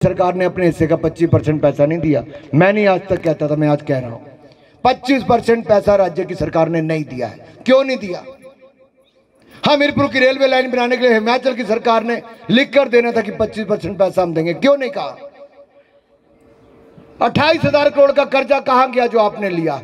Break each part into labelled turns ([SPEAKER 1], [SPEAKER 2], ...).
[SPEAKER 1] सरकार ने अपने हिस्से का 25% पैसा नहीं दिया। मैं नहीं आज तक कहता था, मैं आज कह रहा हूं 25% पैसा राज्य की सरकार ने नहीं दिया है। क्यों नहीं दिया? हमीरपुर की रेलवे लाइन बनाने के लिए हिमाचल की सरकार ने लिख कर देना था कि 25% पैसा हम देंगे, क्यों नहीं कहा? 28,000 करोड़ का कर्जा कहां गया जो आपने लिया?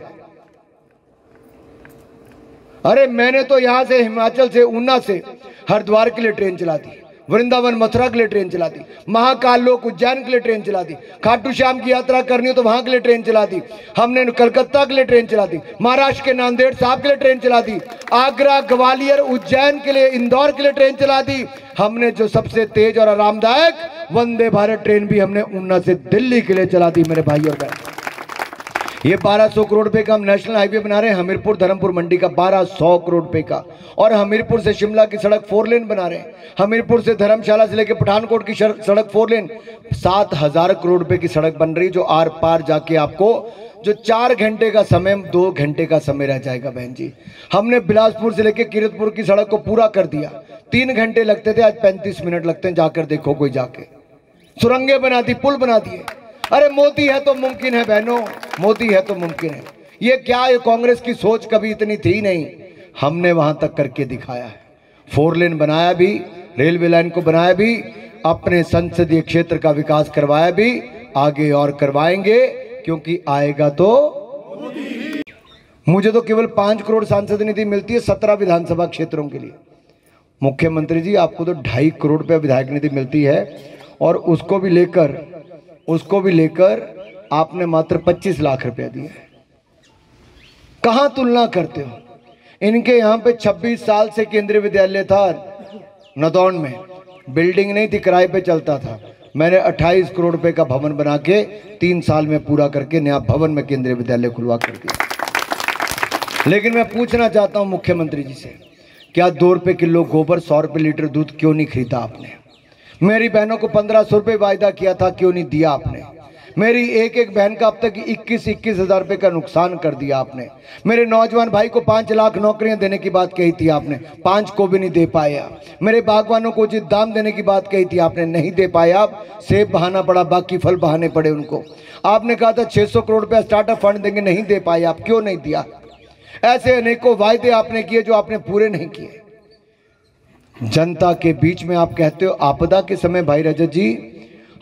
[SPEAKER 1] अरे मैंने तो यहां से हिमाचल से ऊना से हरिद्वार के लिए ट्रेन चला दी, वृंदावन मथुरा के लिए ट्रेन चला दी, महाकाल लोक उज्जैन के लिए ट्रेन चला दी, खाटू श्याम की यात्रा करनी हो तो वहां के लिए ट्रेन चला दी, हमने कलकत्ता के लिए ट्रेन चला दी, महाराष्ट्र के नांदेड़ साहब के लिए ट्रेन चला दी, आगरा ग्वालियर उज्जैन के लिए, इंदौर के लिए ट्रेन चला दी। हमने जो सबसे तेज और आरामदायक वंदे भारत ट्रेन भी हमने ऊना से दिल्ली के लिए चला दी मेरे भाई और बहन। ये 1200 करोड़ रुपए का हम नेशनल हाईवे बना रहे हैं, हमीरपुर धर्मपुर मंडी का 1200 करोड़ रुपए का। और हमीरपुर से शिमला की सड़क 4 लेन बना रहे हैं, हमीरपुर से धर्मशाला से लेकर पठानकोट की सड़क 4 लेन, 7,000 करोड़ रुपए की सड़क बन रही, जो आर पार जाके आपको जो 4 घंटे का समय 2 घंटे का समय रह जाएगा बहन जी। हमने बिलासपुर से लेकर कीरतपुर की सड़क को पूरा कर दिया, 3 घंटे लगते थे, आज 35 मिनट लगते हैं, जाकर देखो कोई जाके। सुरंगें बना दी, पुल बना दिए। अरे मोदी है तो मुमकिन है बहनों, मोदी है तो मुमकिन है। ये क्या, ये कांग्रेस की सोच कभी इतनी थी नहीं, हमने वहां तक करके दिखाया है। 4 लेन बनाया भी, रेलवे लाइन को बनाया भी, अपने संसदीय क्षेत्र का विकास करवाया भी, आगे और करवाएंगे, क्योंकि आएगा तो मुझे तो केवल 5 करोड़ सांसद निधि मिलती है 17 विधानसभा क्षेत्रों के लिए। मुख्यमंत्री जी आपको तो 2.5 करोड़ रुपया विधायक निधि मिलती है, और उसको भी लेकर आपने मात्र 25 लाख रुपया दिया है। कहां तुलना करते हो? इनके यहां पे 26 साल से केंद्रीय विद्यालय था नदौन में, बिल्डिंग नहीं थी, किराए पे चलता था। मैंने 28 करोड़ रुपए का भवन बना के 3 साल में पूरा करके नया भवन में केंद्रीय विद्यालय खुलवा कर दिया। लेकिन मैं पूछना चाहता हूं मुख्यमंत्री जी से, क्या 2 रुपए किलो गोबर, 100 रुपए लीटर दूध क्यों नहीं खरीदा आपने? मेरी बहनों को 1500 रुपये वायदा किया था, क्यों नहीं दिया आपने? मेरी एक बहन का अब तक 21 हज़ार रुपये का नुकसान कर दिया आपने। मेरे नौजवान भाई को 5 लाख नौकरियां देने की बात कही थी आपने, 5 को भी नहीं दे पाए आप। मेरे बागवानों को उचित दाम देने की बात कही थी आपने, नहीं दे पाए आप। सेब बहाना पड़ा, बाकी फल बहाने पड़े उनको। आपने कहा था 600 करोड़ रुपया स्टार्टअप फंड देंगे, नहीं दे पाए आप। क्यों नहीं दिया? ऐसे अनेकों वायदे आपने किए जो आपने पूरे नहीं किए। जनता के बीच में आप कहते हो आपदा के समय, भाई रजत जी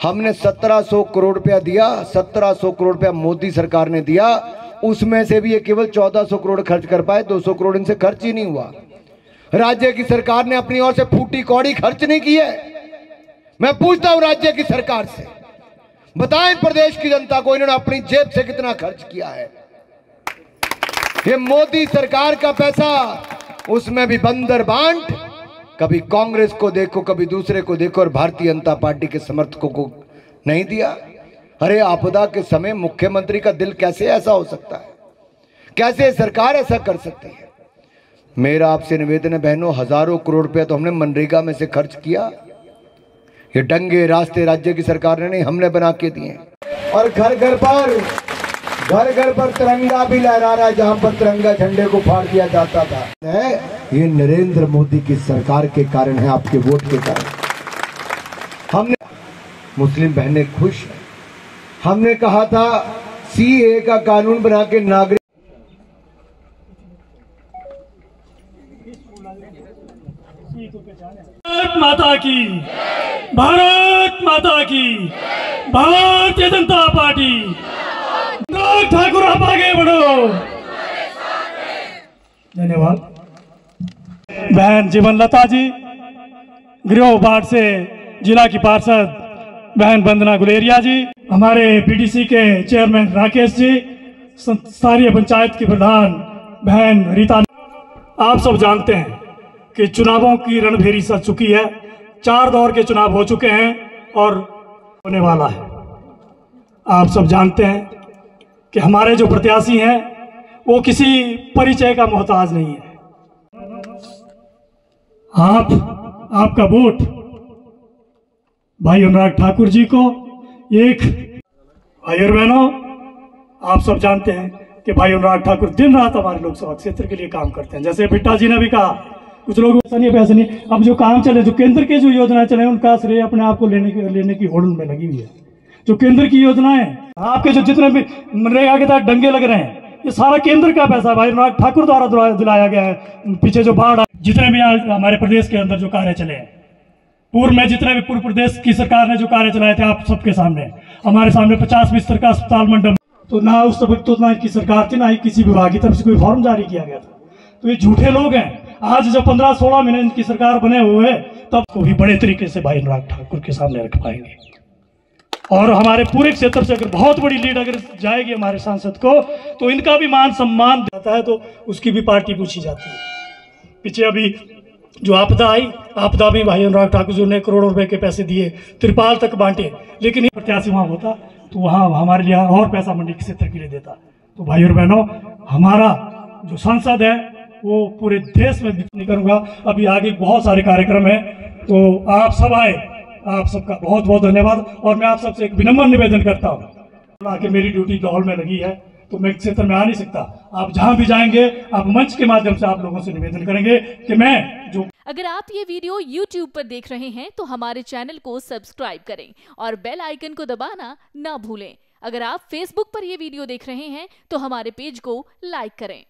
[SPEAKER 1] हमने 1700 करोड़ रुपया दिया, 1700 करोड़ रुपया मोदी सरकार ने दिया, उसमें से भी ये केवल 1400 करोड़ खर्च कर पाए, 200 करोड़ इनसे खर्च ही नहीं हुआ। राज्य की सरकार ने अपनी ओर से फूटी कौड़ी खर्च नहीं की है। मैं पूछता हूं राज्य की सरकार से, बताएं प्रदेश की जनता को इन्होंने अपनी जेब से कितना खर्च किया है। ये मोदी सरकार का पैसा, उसमें भी बंदर बांट, कभी कांग्रेस को देखो, कभी दूसरे को देखो, और भारतीय जनता पार्टी के समर्थकों को नहीं दिया। अरे आपदा के समय मुख्यमंत्री का दिल कैसे ऐसा हो सकता है? कैसे सरकार ऐसा कर सकती है? मेरा आपसे निवेदन है बहनों, हजारों करोड़ रुपया तो हमने मनरेगा में से खर्च किया। ये डंगे रास्ते राज्य की सरकार ने नहीं, हमने बना के दिए। और घर घर पर तिरंगा भी लहरा रहा है, जहां पर तिरंगा झंडे को फाड़ दिया जाता था। ये नरेंद्र मोदी की सरकार के कारण है, आपके वोट के कारण। हमने मुस्लिम बहनें खुश हैं। हमने कहा था सीए का कानून बना के नागरिक
[SPEAKER 2] भारत माता की, भारत माता की, भारतीय जनता पार्टी। अनुराग ठाकुर आप आगे बढ़ो। धन्यवाद। बहन जीवन लता जी, गृह वार्ड से जिला की पार्षद बहन वंदना गुलेरिया जी, हमारे बीडीसी के चेयरमैन राकेश जी, स्थानीय पंचायत की प्रधान बहन रीता। आप सब जानते हैं कि चुनावों की रणभेरी सज चुकी है, 4 दौर के चुनाव हो चुके हैं और होने वाला है। आप सब जानते हैं कि हमारे जो प्रत्याशी हैं वो किसी परिचय का मोहताज नहीं है। आपका वोट भाई अनुराग ठाकुर जी को, एक भाई और बहनों आप सब जानते हैं कि भाई अनुराग ठाकुर दिन रात हमारे लोकसभा क्षेत्र के लिए काम करते हैं। जैसे बिट्टा जी ने भी कहा, कुछ लोग पैसे नहीं, अब जो काम चले, जो केंद्र के जो योजना चले, उनका श्रेय अपने आप को लेने की होड़ में लगी हुई है। जो केंद्र की योजनाएं, आपके जो जितने भी मनरेगा के तहत डंगे लग रहे हैं, ये सारा केंद्र का पैसा भाई अनुराग ठाकुर द्वारा दिलाया गया है। पीछे जो बाढ़, जितने भी आज हमारे प्रदेश के अंदर जो कार्य चले हैं, पूर्व में जितने भी पूर्व प्रदेश की सरकार ने जो कार्य चलाए थे, आप सबके सामने, हमारे सामने 50 बिस्तर का अस्पताल मंडप, तो ना उस तक तो ना की सरकार थी, ना ही किसी विभाग की तरफ से कोई फॉर्म जारी किया गया था। तो ये झूठे लोग हैं। आज जब 15-16 महीने इनकी सरकार बने हुए हैं, तब को भी बड़े तरीके से भाई अनुराग ठाकुर के सामने रख पाएंगे। और हमारे पूरे क्षेत्र से अगर बहुत बड़ी लीड अगर जाएगी हमारे सांसद को, तो इनका भी मान सम्मान जाता है, तो उसकी भी पार्टी पूछी जाती है। पीछे अभी जो आपदा आई, आपदा में भाई अनुराग ठाकुर जी ने करोड़ों रुपए के पैसे दिए, त्रिपाल तक बांटे, लेकिन प्रत्याशी वहां होता तो वहां हमारे लिए और पैसा मंडी के क्षेत्र के लिए देता। तो भाई और बहनों, हमारा जो सांसद है वो पूरे देश में नहीं करूंगा, अभी आगे बहुत सारे कार्यक्रम है, तो आप सब आए, आप सबका बहुत बहुत धन्यवाद। और मैं आप सबसे एक विनम्र निवेदन करता हूँ कि मेरी ड्यूटी लाहौर में लगी है, तो मैं क्षेत्र में आ नहीं सकता। आप जहां भी जाएंगे, आप मंच के माध्यम से आप लोगों से निवेदन करेंगे कि मैं जो।
[SPEAKER 3] अगर आप ये वीडियो YouTube पर देख रहे हैं तो हमारे चैनल को सब्सक्राइब करें और बेल आइकन को दबाना ना भूलें। अगर आप Facebook पर ये वीडियो देख रहे हैं तो हमारे पेज को लाइक करें।